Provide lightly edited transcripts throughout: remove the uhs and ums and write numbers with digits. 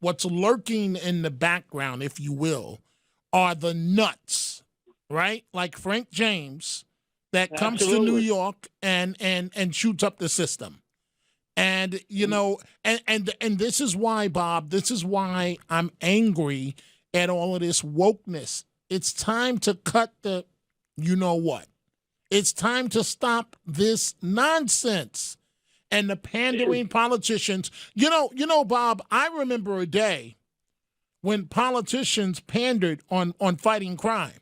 what's lurking in the background, if you will, are the nuts, right? Like Frank James that comes to New York and shoots up the system. And, you know, and this is why, Bob, this is why I'm angry at all of this wokeness. It's time to cut the you know what. It's time to stop this nonsense and the pandering politicians. You know, Bob, I remember a day when politicians pandered on fighting crime.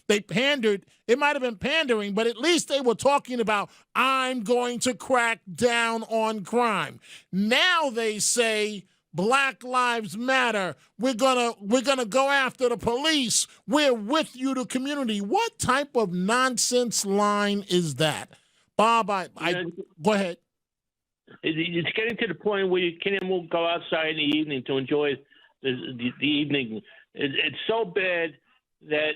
They pandered. It might have been pandering, but at least they were talking about, I'm going to crack down on crime. Now they say Black Lives Matter. We're gonna go after the police. We're with you, the community. What type of nonsense line is that? Bob, go ahead. It's getting to the point where you can't even go outside in the evening to enjoy the evening. It's so bad that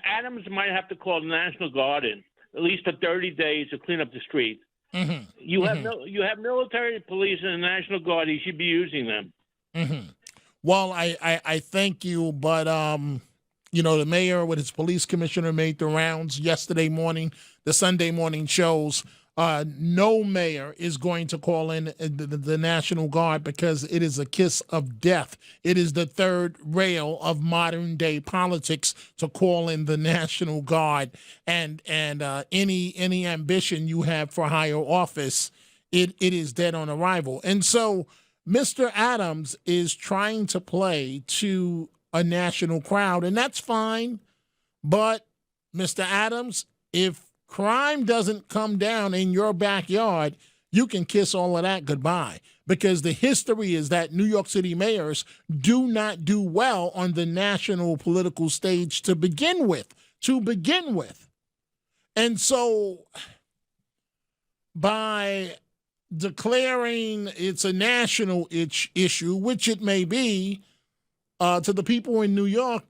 Adams might have to call the National Guard in at least for 30 days to clean up the street. Mm-hmm. You have military police and the National Guard. You should be using them. Mm-hmm. Well, I thank you, but you know, the mayor with his police commissioner made the rounds yesterday morning. The Sunday morning shows. No mayor is going to call in the National Guard because it is a kiss of death. It is the third rail of modern day politics to call in the National Guard, and any ambition you have for higher office, it is dead on arrival. And so Mr. Adams is trying to play to a national crowd, and that's fine. But Mr. Adams, if crime doesn't come down in your backyard, you can kiss all of that goodbye, because the history is that New York City mayors do not do well on the national political stage to begin with. And so by declaring it's a national issue, which it may be, to the people in New York,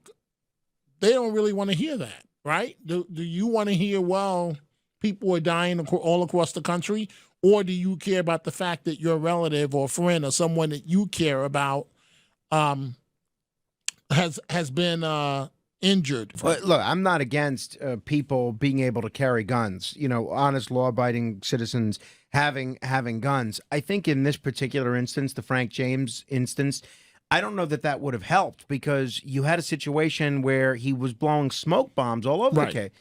they don't really want to hear that. Right? Do you want to hear, well, people are dying all across the country? Or do you care about the fact that your relative or friend or someone that you care about has been injured? Well, look, I'm not against people being able to carry guns, you know, honest, law-abiding citizens having guns. I think in this particular instance, the Frank James instance, I don't know that would have helped, because you had a situation where he was blowing smoke bombs all over the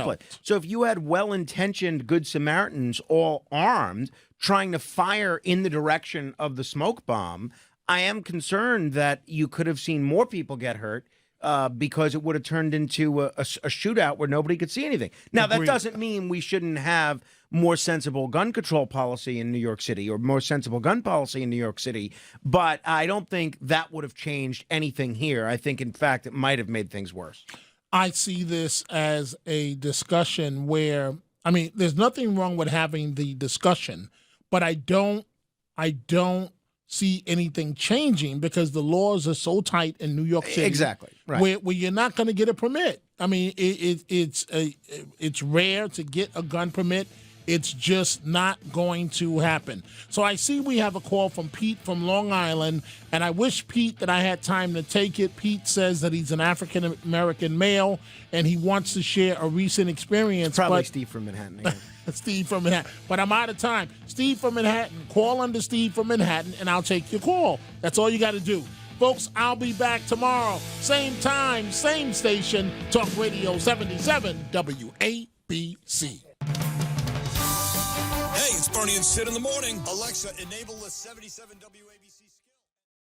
place. So if you had well-intentioned Good Samaritans all armed trying to fire in the direction of the smoke bomb, I am concerned that you could have seen more people get hurt because it would have turned into a shootout where nobody could see anything. Now, that doesn't mean we shouldn't have more sensible gun control policy in New York City or more sensible gun policy in New York City, but I don't think that would have changed anything here. I think, in fact, it might have made things worse. I see this as a discussion where, I mean, there's nothing wrong with having the discussion, but I don't see anything changing because the laws are so tight in New York City. Exactly. Right. Where you're not going to get a permit. I mean, it's rare to get a gun permit. It's just not going to happen. So I see we have a call from Pete from Long Island, and I wish, Pete, that I had time to take it. Pete says that he's an African-American male, and he wants to share a recent experience. Probably Steve from Manhattan again. Steve from Manhattan. But I'm out of time. Steve from Manhattan, call under Steve from Manhattan, and I'll take your call. That's all you got to do. Folks, I'll be back tomorrow. Same time, same station. Talk Radio 77 WABC. Hey, it's Bernie and Sid in the morning. Alexa, enable the 77 WABC.